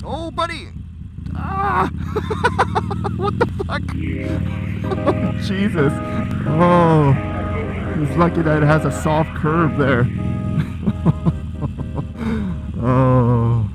Oh, buddy! Ah! What the fuck? Oh, Jesus. Oh, he's lucky that it has a soft curve there. Oh.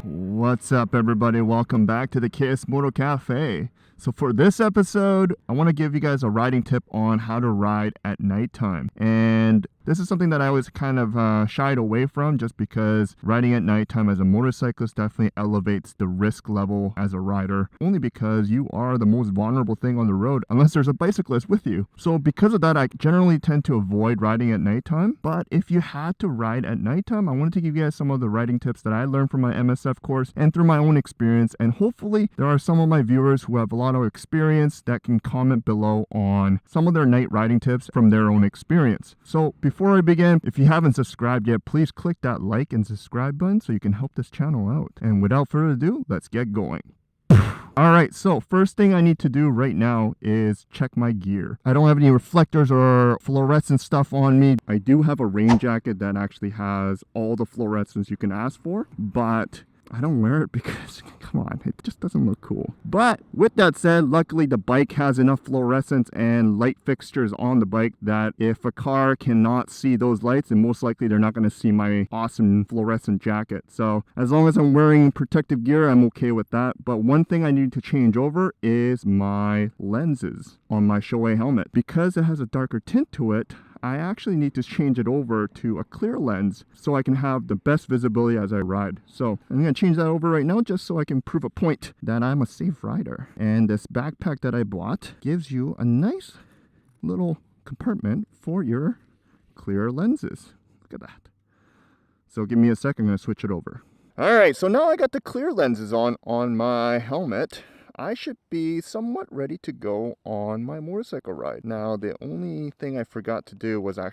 What's up, everybody? Welcome back to the KS Moto Cafe. So for this episode, I want to give you guys a riding tip on how to ride at nighttime. And this is something that I was kind of shied away from just because riding at nighttime as a motorcyclist definitely elevates the risk level as a rider, only because you are the most vulnerable thing on the road unless there's a bicyclist with you. So because of that, I generally tend to avoid riding at nighttime. But if you had to ride at nighttime, I wanted to give you guys some of the riding tips that I learned from my MSF course and through my own experience. And hopefully there are some of my viewers who have a lot of experience that can comment below on some of their night riding tips from their own experience. So before I begin, if you haven't subscribed yet, please click that like and subscribe button so you can help this channel out. And without further ado, let's get going. Alright, so first thing I need to do right now is check my gear. I don't have any reflectors or fluorescent stuff on me. I do have a rain jacket that actually has all the fluorescence you can ask for, but I don't wear it because, come on, it just doesn't look cool. But with that said, luckily the bike has enough fluorescence and light fixtures on the bike that if a car cannot see those lights, then most likely they're not going to see my awesome fluorescent jacket. So as long as I'm wearing protective gear, I'm okay with that. But one thing I need to change over is my lenses on my Shoei helmet. Because it has a darker tint to it, I actually need to change it over to a clear lens so I can have the best visibility as I ride. So I'm going to change that over right now just so I can prove a point that I'm a safe rider. And this backpack that I bought gives you a nice little compartment for your clear lenses. Look at that. So give me a second, I'm going to switch it over. Alright, so now I got the clear lenses on my helmet. I should be somewhat ready to go on my motorcycle ride. Now, the only thing I forgot to do was I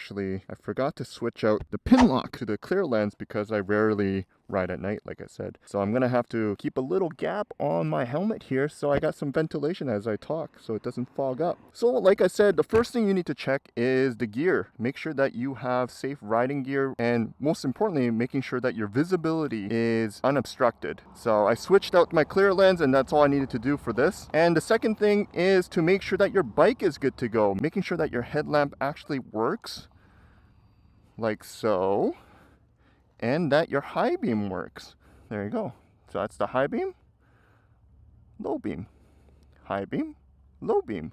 forgot to switch out the pin lock to the clear lens because I rarely ride at night, like I said. So I'm gonna have to keep a little gap on my helmet here so I got some ventilation as I talk so it doesn't fog up. So like I said, the first thing you need to check is the gear. Make sure that you have safe riding gear, and most importantly, making sure that your visibility is unobstructed. So I switched out my clear lens and that's all I needed to do for this. And the second thing is to make sure that your bike is good to go, making sure that your headlamp actually works like so, and that your high beam works. There you go. So that's the high beam, low beam, high beam, low beam.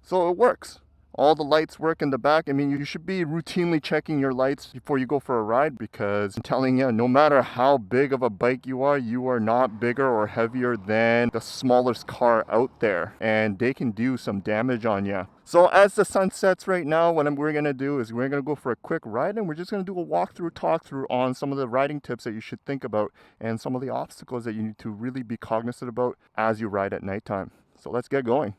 So it works. All the lights work in the back. I mean, you should be routinely checking your lights before you go for a ride, because I'm telling you, no matter how big of a bike you are not bigger or heavier than the smallest car out there, and they can do some damage on you. So as the sun sets right now, what we're going to do is we're going to go for a quick ride, and we're just going to do a walkthrough, talkthrough on some of the riding tips that you should think about and some of the obstacles that you need to really be cognizant about as you ride at nighttime. So let's get going.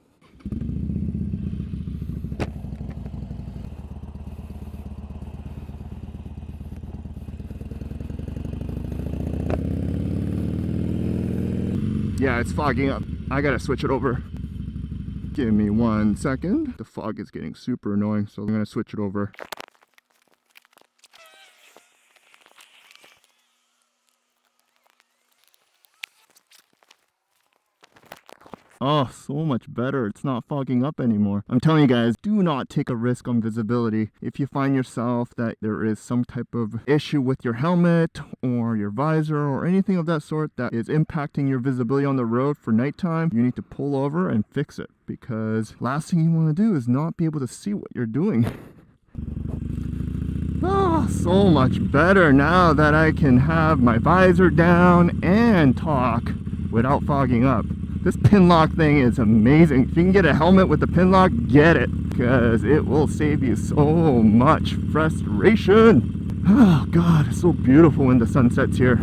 Yeah, it's fogging up. I gotta switch it over. Give me 1 second. The fog is getting super annoying, so I'm gonna switch it over. Oh, so much better. It's not fogging up anymore. I'm telling you guys, do not take a risk on visibility. If you find yourself that there is some type of issue with your helmet or your visor or anything of that sort that is impacting your visibility on the road for nighttime, you need to pull over and fix it, because last thing you want to do is not be able to see what you're doing. Oh, so much better now that I can have my visor down and talk without fogging up. This pin lock thing is amazing. If you can get a helmet with the pin lock, get it, because it will save you so much frustration. Oh God, it's so beautiful when the sun sets here.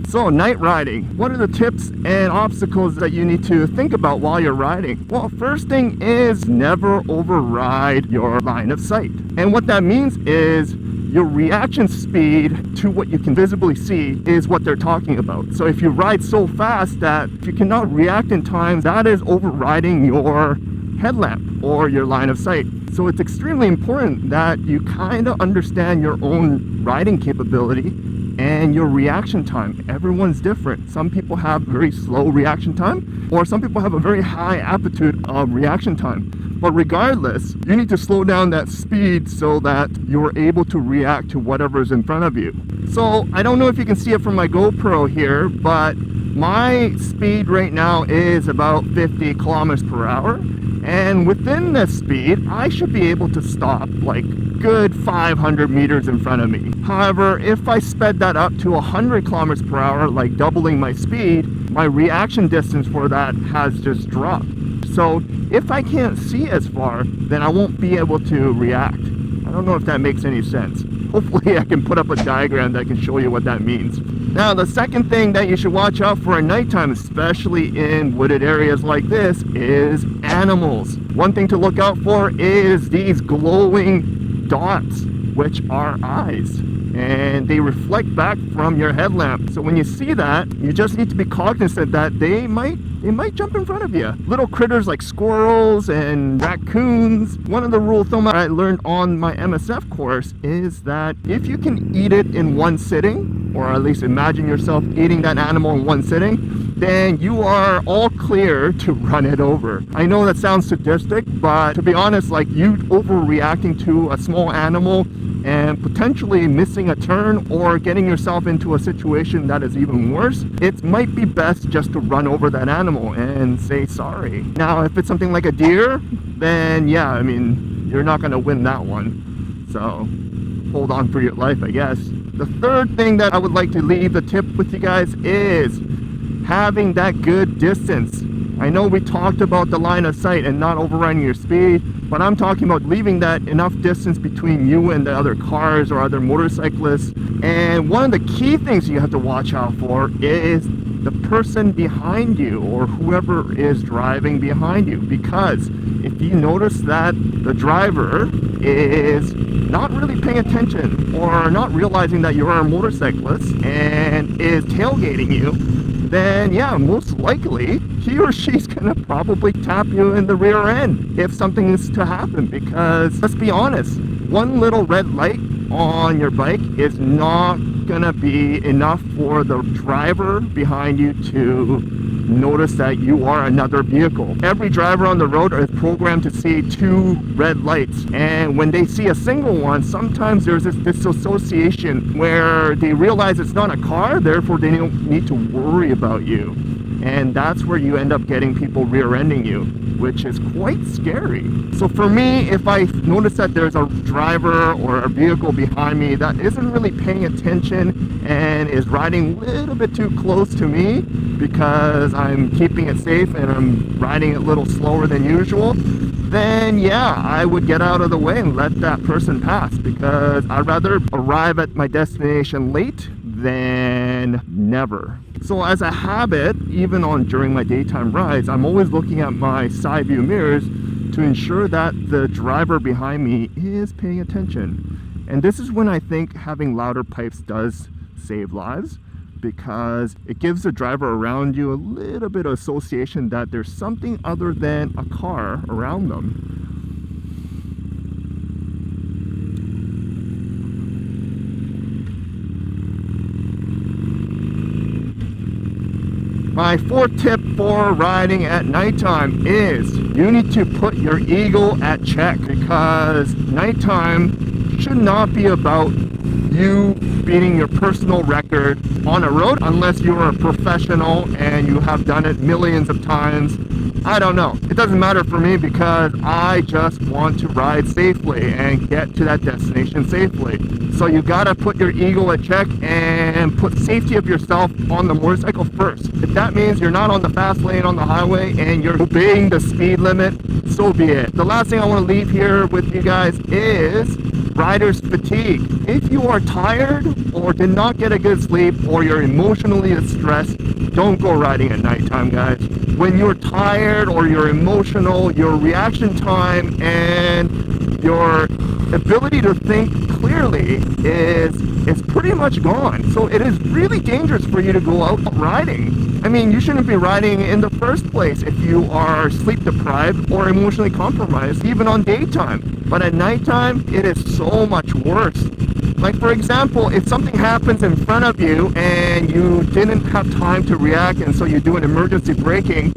So night riding, what are the tips and obstacles that you need to think about while you're riding? Well, first thing is never override your line of sight. And what that means is your reaction speed to what you can visibly see is what they're talking about. So if you ride so fast that you cannot react in time, that is overriding your headlamp or your line of sight. So it's extremely important that you kind of understand your own riding capability and your reaction time. Everyone's different. Some people have very slow reaction time, or some people have a very high amplitude of reaction time. But regardless, you need to slow down that speed so that you're able to react to whatever's in front of you. So I don't know if you can see it from my GoPro here, but my speed right now is about 50 kilometers per hour. And within this speed, I should be able to stop like good 500 meters in front of me. However, if I sped that up to 100 kilometers per hour, like doubling my speed, my reaction distance for that has just dropped. So if I can't see as far, then I won't be able to react. I don't know if that makes any sense. Hopefully I can put up a diagram that can show you what that means. Now, the second thing that you should watch out for at nighttime, especially in wooded areas like this, is animals. One thing to look out for is these glowing dots, which are eyes, and they reflect back from your headlamp. So when you see that, you just need to be cognizant that they might jump in front of you. Little critters like squirrels and raccoons. One of the rule of thumb I learned on my MSF course is that if you can eat it in one sitting, or at least imagine yourself eating that animal in one sitting, then you are all clear to run it over. I know that sounds sadistic, but to be honest, like you overreacting to a small animal and potentially missing a turn or getting yourself into a situation that is even worse, it might be best just to run over that animal and say sorry. Now, if it's something like a deer, then yeah, I mean, you're not gonna win that one. So hold on for your life, I guess. The third thing that I would like to leave the tip with you guys is having that good distance. I know we talked about the line of sight and not overrunning your speed, but I'm talking about leaving that enough distance between you and the other cars or other motorcyclists. And one of the key things you have to watch out for is the person behind you or whoever is driving behind you, because if you notice that the driver is not really paying attention or not realizing that you're a motorcyclist and is tailgating you, then yeah, most likely he or she's gonna probably tap you in the rear end if something is to happen. Because let's be honest, one little red light on your bike is not gonna be enough for the driver behind you to notice that you are another vehicle. Every driver on the road is programmed to see two red lights, and when they see a single one, sometimes there's this disassociation where they realize it's not a car, therefore they don't need to worry about you. And that's where you end up getting people rear-ending you, which is quite scary. So for me, if I notice that there's a driver or a vehicle behind me that isn't really paying attention and is riding a little bit too close to me because I'm keeping it safe and I'm riding a little slower than usual, then yeah, I would get out of the way and let that person pass, because I'd rather arrive at my destination late than never. So as a habit, even during my daytime rides, I'm always looking at my side view mirrors to ensure that the driver behind me is paying attention. And this is when I think having louder pipes does save lives, because it gives the driver around you a little bit of association that there's something other than a car around them. My fourth tip for riding at nighttime is you need to put your ego at check, because nighttime should not be about you beating your personal record on a road unless you're a professional and you have done it millions of times. I don't know. It doesn't matter for me, because I just want to ride safely and get to that destination safely. So you gotta put your ego at check and put safety of yourself on the motorcycle first. If that means you're not on the fast lane on the highway and you're obeying the speed limit, so be it. The last thing I want to leave here with you guys is rider's fatigue. If you are tired or did not get a good sleep or you're emotionally distressed, don't go riding at nighttime, guys. When you're tired or you're emotional, your reaction time and your ability to think clearly is pretty much gone. So it is really dangerous for you to go out riding. I mean, you shouldn't be riding in the first place if you are sleep deprived or emotionally compromised, even on daytime. But at nighttime, it is so much worse. Like for example, if something happens in front of you and you didn't have time to react, and so you do an emergency braking,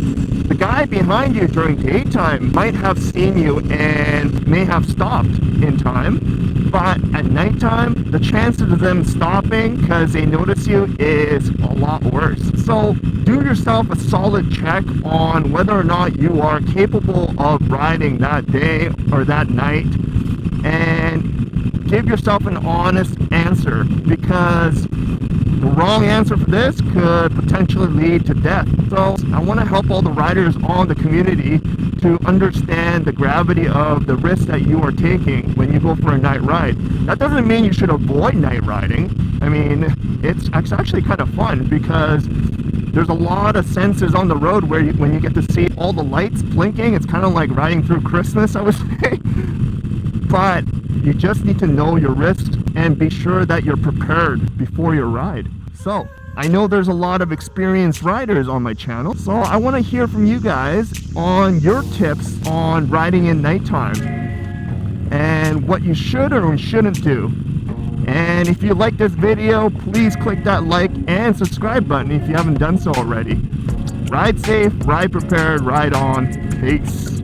the guy behind you during daytime might have seen you and may have stopped in time, but at nighttime the chances of them stopping because they notice you is a lot worse. So do yourself a solid check on whether or not you are capable of riding that day or that night, and give yourself an honest answer, because the wrong answer for this could potentially lead to death. So I want to help all the riders on the community to understand the gravity of the risk that you are taking when you go for a night ride. That doesn't mean you should avoid night riding. I mean, it's actually kind of fun, because there's a lot of senses on the road where when you get to see all the lights blinking, it's kind of like riding through Christmas, I would say. But you just need to know your risks and be sure that you're prepared before your ride. So I know there's a lot of experienced riders on my channel, so I want to hear from you guys on your tips on riding in nighttime and what you should or shouldn't do. And if you like this video, please click that like and subscribe button if you haven't done so already. Ride safe, ride prepared, ride on. Peace.